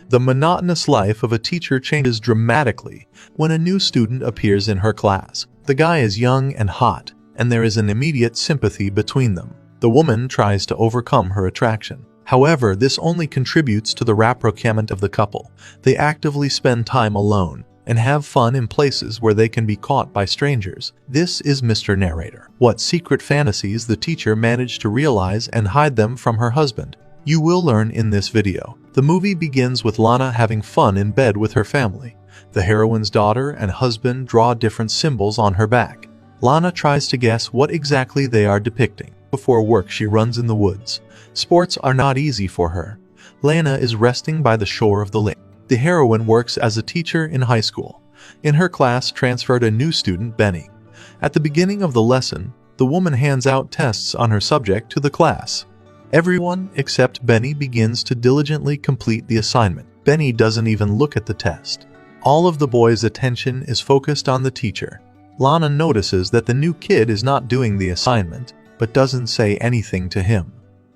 The monotonous life of a teacher changes dramatically when a new student appears in her class. The guy is young and hot, and there is an immediate sympathy between them. The woman tries to overcome her attraction. However, this only contributes to the rapprochement of the couple. They actively spend time alone and have fun in places where they can be caught by strangers. This is Mr. Narrator. What secret fantasies the teacher managed to realize and hide them from her husband? You will learn in this video. The movie begins with Lana having fun in bed with her family. The heroine's daughter and husband draw different symbols on her back. Lana tries to guess what exactly they are depicting. Before work, she runs in the woods. Sports are not easy for her. Lana is resting by the shore of the lake. The heroine works as a teacher in high school. In her class transferred a new student, Benny. At the beginning of the lesson, the woman hands out tests on her subject to the class. Everyone except Benny begins to diligently complete the assignment. Benny doesn't even look at the test. All of the boys' attention is focused on the teacher. Lana notices that the new kid is not doing the assignment, but doesn't say anything to him.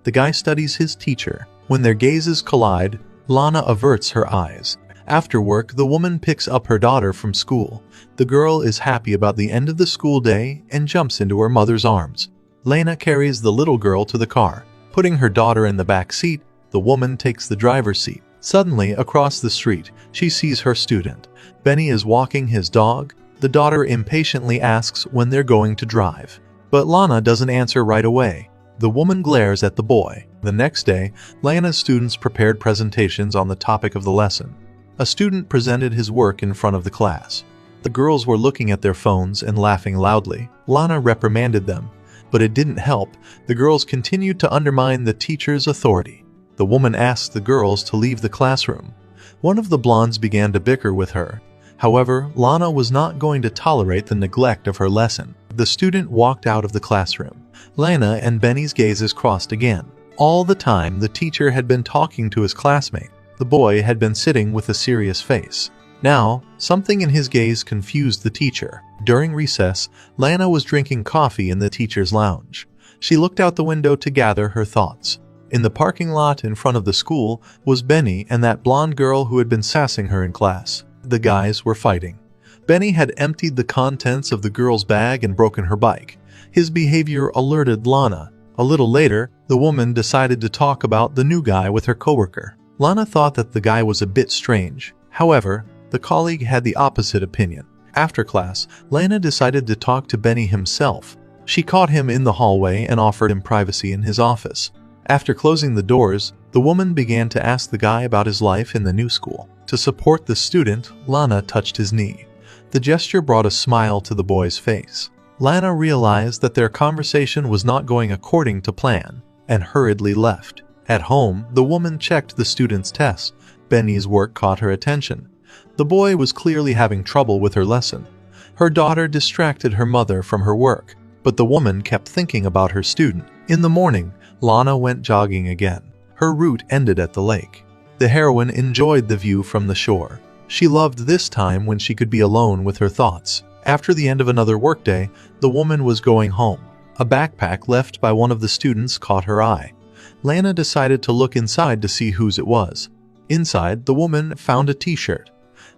The guy studies his teacher. When their gazes collide, Lana averts her eyes. After work, the woman picks up her daughter from school. The girl is happy about the end of the school day and jumps into her mother's arms. Lana carries the little girl to the car. Putting her daughter in the back seat, the woman takes the driver's seat. Suddenly, across the street, she sees her student. Benny is walking his dog. The daughter impatiently asks when they're going to drive. But Lana doesn't answer right away. The woman glares at the boy. The next day, Lana's students prepared presentations on the topic of the lesson. A student presented his work in front of the class. The girls were looking at their phones and laughing loudly. Lana reprimanded them, but it didn't help. The girls continued to undermine the teacher's authority. The woman asked the girls to leave the classroom. One of the blondes began to bicker with her. However, Lana was not going to tolerate the neglect of her lesson. The student walked out of the classroom. Lana and Benny's gazes crossed again. All the time, the teacher had been talking to his classmate. The boy had been sitting with a serious face. Now, something in his gaze confused the teacher. During recess, Lana was drinking coffee in the teacher's lounge. She looked out the window to gather her thoughts. In the parking lot in front of the school was Benny and that blonde girl who had been sassing her in class. The guys were fighting. Benny had emptied the contents of the girl's bag and broken her bike. His behavior alerted Lana. A little later, the woman decided to talk about the new guy with her coworker. Lana thought that the guy was a bit strange. However, the colleague had the opposite opinion. After class, Lana decided to talk to Benny himself. She caught him in the hallway and offered him privacy in his office. After closing the doors, the woman began to ask the guy about his life in the new school. To support the student, Lana touched his knee. The gesture brought a smile to the boy's face. Lana realized that their conversation was not going according to plan and hurriedly left. At home, the woman checked the student's test. Benny's work caught her attention. The boy was clearly having trouble with her lesson. Her daughter distracted her mother from her work, but the woman kept thinking about her student. In the morning, Lana went jogging again. Her route ended at the lake. The heroine enjoyed the view from the shore. She loved this time when she could be alone with her thoughts. After the end of another workday, the woman was going home. A backpack left by one of the students caught her eye. Lana decided to look inside to see whose it was. Inside, the woman found a t-shirt.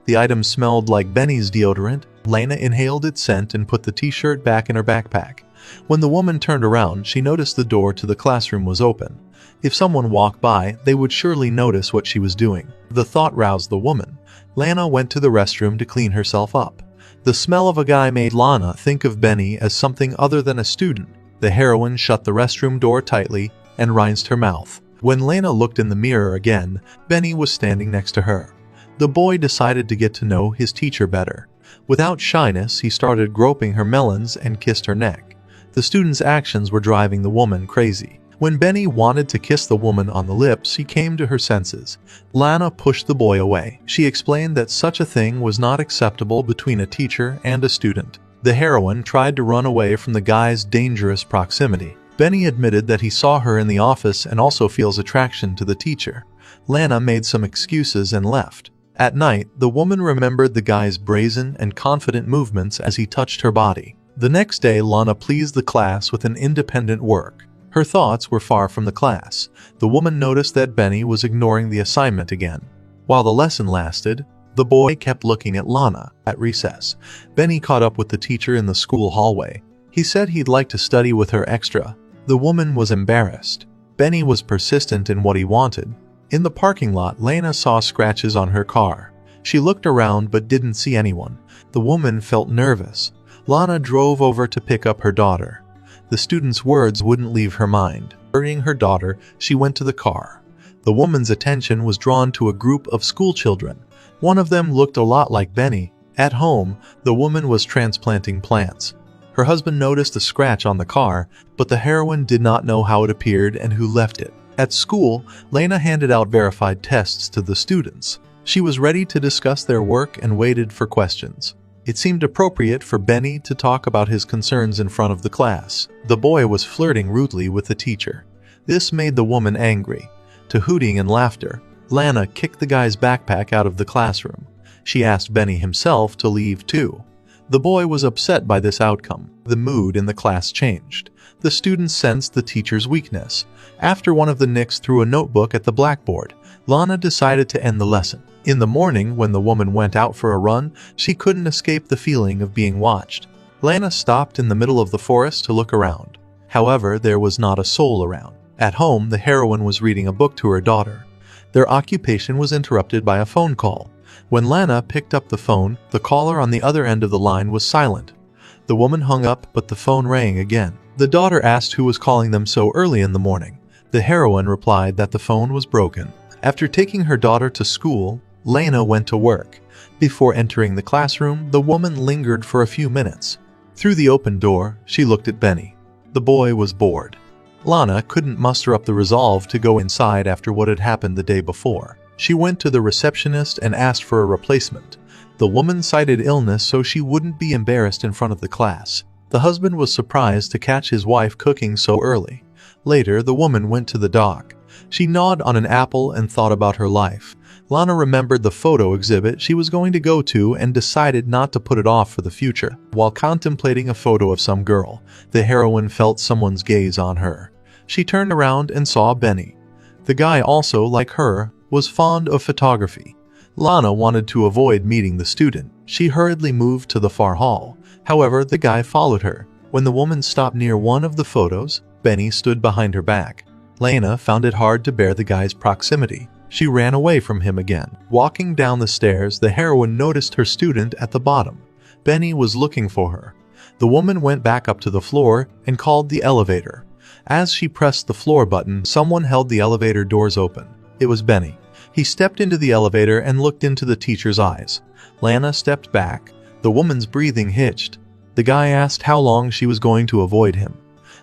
The item smelled like Benny's deodorant. Lana inhaled its scent and put the t-shirt back in her backpack. When the woman turned around, she noticed the door to the classroom was open. If someone walked by, they would surely notice what she was doing. The thought roused the woman. Lana went to the restroom to clean herself up. The smell of a guy made Lana think of Benny as something other than a student. The heroine shut the restroom door tightly and rinsed her mouth. When Lana looked in the mirror again, Benny was standing next to her. The boy decided to get to know his teacher better. Without shyness, he started groping her melons and kissed her neck. The student's actions were driving the woman crazy. When Benny wanted to kiss the woman on the lips, she came to her senses. Lana pushed the boy away. She explained that such a thing was not acceptable between a teacher and a student. The heroine tried to run away from the guy's dangerous proximity. Benny admitted that he saw her in the office and also feels attraction to the teacher. Lana made some excuses and left. At night, the woman remembered the guy's brazen and confident movements as he touched her body. The next day, Lana pleased the class with an independent work. Her thoughts were far from the class. The woman noticed that Benny was ignoring the assignment again. While the lesson lasted, the boy kept looking at Lana. At recess, Benny caught up with the teacher in the school hallway. He said he'd like to study with her extra. The woman was embarrassed. Benny was persistent in what he wanted. In the parking lot, Lana saw scratches on her car. She looked around but didn't see anyone. The woman felt nervous. Lana drove over to pick up her daughter. The student's words wouldn't leave her mind. Hurrying her daughter, she went to the car. The woman's attention was drawn to a group of school children. One of them looked a lot like Benny. At home, the woman was transplanting plants. Her husband noticed a scratch on the car, but the heroine did not know how it appeared and who left it. At school, Lana handed out verified tests to the students. She was ready to discuss their work and waited for questions. It seemed appropriate for Benny to talk about his concerns in front of the class. The boy was flirting rudely with the teacher. This made the woman angry. To hooting and laughter, Lana kicked the guy's backpack out of the classroom. She asked Benny himself to leave too. The boy was upset by this outcome. The mood in the class changed. The students sensed the teacher's weakness. After one of the Knicks threw a notebook at the blackboard, Lana decided to end the lesson. In the morning, when the woman went out for a run, she couldn't escape the feeling of being watched. Lana stopped in the middle of the forest to look around. However, there was not a soul around. At home, the heroine was reading a book to her daughter. Their occupation was interrupted by a phone call. When Lana picked up the phone, the caller on the other end of the line was silent. The woman hung up, but the phone rang again. The daughter asked who was calling them so early in the morning. The heroine replied that the phone was broken. After taking her daughter to school, Lana went to work. Before entering the classroom, the woman lingered for a few minutes. Through the open door, she looked at Benny. The boy was bored. Lana couldn't muster up the resolve to go inside after what had happened the day before. She went to the receptionist and asked for a replacement. The woman cited illness so she wouldn't be embarrassed in front of the class. The husband was surprised to catch his wife cooking so early. Later, the woman went to the dock. She gnawed on an apple and thought about her life. Lana remembered the photo exhibit she was going to go to and decided not to put it off for the future. While contemplating a photo of some girl, the heroine felt someone's gaze on her. She turned around and saw Benny. The guy, also like her, was fond of photography. Lana wanted to avoid meeting the student. She hurriedly moved to the far hall. However, the guy followed her. When the woman stopped near one of the photos, Benny stood behind her back. Lana found it hard to bear the guy's proximity. She ran away from him again. Walking down the stairs, the heroine noticed her student at the bottom. Benny was looking for her. The woman went back up to the floor and called the elevator. As she pressed the floor button, someone held the elevator doors open. It was Benny. He stepped into the elevator and looked into the teacher's eyes. Lana stepped back. The woman's breathing hitched. The guy asked how long she was going to avoid him.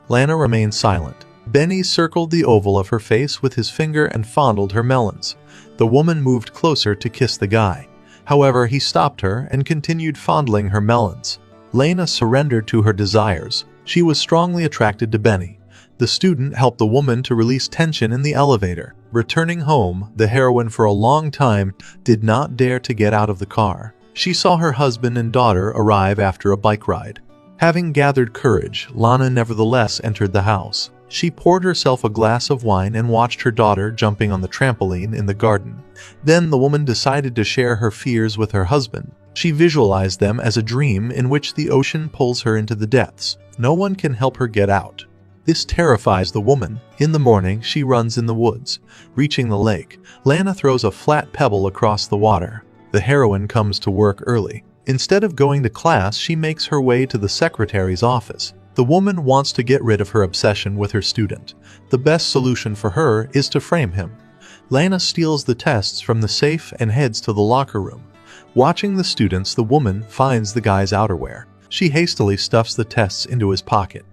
Lana remained silent. Benny circled the oval of her face with his finger and fondled her melons. The woman moved closer to kiss the guy. However, he stopped her and continued fondling her melons. Lana surrendered to her desires. She was strongly attracted to Benny. The student helped the woman to release tension in the elevator. Returning home, the heroine for a long time did not dare to get out of the car. She saw her husband and daughter arrive after a bike ride. Having gathered courage, Lana nevertheless entered the house. She poured herself a glass of wine and watched her daughter jumping on the trampoline in the garden. Then the woman decided to share her fears with her husband. She visualized them as a dream in which the ocean pulls her into the depths. No one can help her get out. This terrifies the woman. In the morning, she runs in the woods. Reaching the lake, Lana throws a flat pebble across the water. The heroine comes to work early. Instead of going to class, she makes her way to the secretary's office. The woman wants to get rid of her obsession with her student. The best solution for her is to frame him. Lana steals the tests from the safe and heads to the locker room. Watching the students, the woman finds the guy's outerwear. She hastily stuffs the tests into his pocket.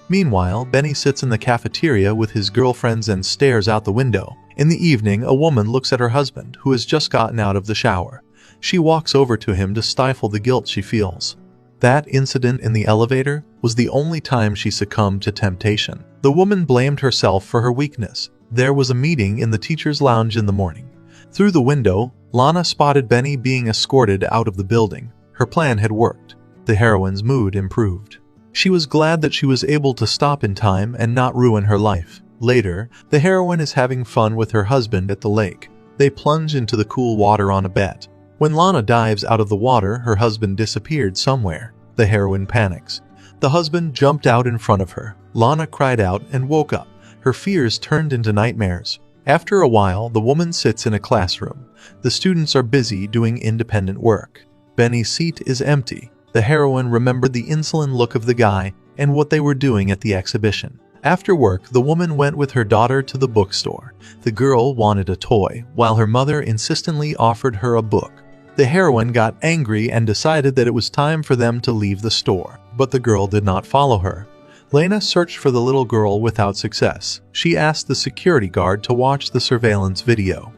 Meanwhile, Benny sits in the cafeteria with his girlfriends and stares out the window. In the evening, a woman looks at her husband, who has just gotten out of the shower. She walks over to him to stifle the guilt she feels. That incident in the elevator was the only time she succumbed to temptation. The woman blamed herself for her weakness. There was a meeting in the teacher's lounge in the morning. Through the window, Lana spotted Benny being escorted out of the building. Her plan had worked. The heroine's mood improved. She was glad that she was able to stop in time and not ruin her life. Later, the heroine is having fun with her husband at the lake. They plunge into the cool water on a bet. When Lana dives out of the water, her husband disappeared somewhere. The heroine panics. The husband jumped out in front of her. Lana cried out and woke up. Her fears turned into nightmares. After a while, the woman sits in a classroom. The students are busy doing independent work. Benny's seat is empty. The heroine remembered the insolent look of the guy and what they were doing at the exhibition. After work, the woman went with her daughter to the bookstore. The girl wanted a toy, while her mother insistently offered her a book. The heroine got angry and decided that it was time for them to leave the store, but the girl did not follow her. Lena searched for the little girl without success. She asked the security guard to watch the surveillance video.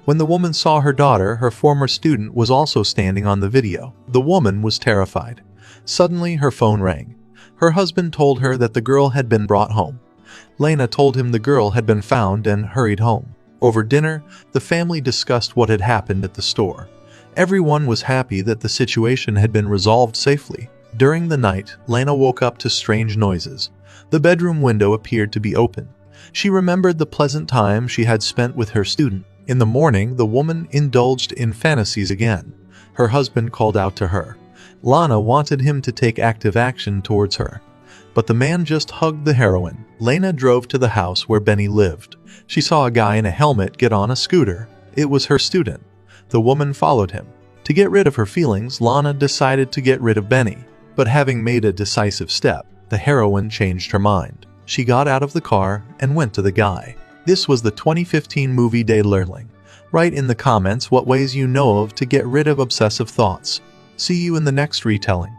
When the woman saw her daughter, her former student was also standing on the video. The woman was terrified. Suddenly, her phone rang. Her husband told her that the girl had been brought home. Lena told him the girl had been found and hurried home. Over dinner, the family discussed what had happened at the store. Everyone was happy that the situation had been resolved safely. During the night, Lena woke up to strange noises. The bedroom window appeared to be open. She remembered the pleasant time she had spent with her student. In the morning, the woman indulged in fantasies again. Her husband called out to her. Lana wanted him to take active action towards her, but the man just hugged the heroine. Lena drove to the house where Benny lived. She saw a guy in a helmet get on a scooter. It was her student. The woman followed him. To get rid of her feelings, Lana decided to get rid of Benny. But having made a decisive step, the heroine changed her mind. She got out of the car and went to the guy. This was the 2015 movie Leerling. Write in the comments what ways you know of to get rid of obsessive thoughts. See you in the next retelling.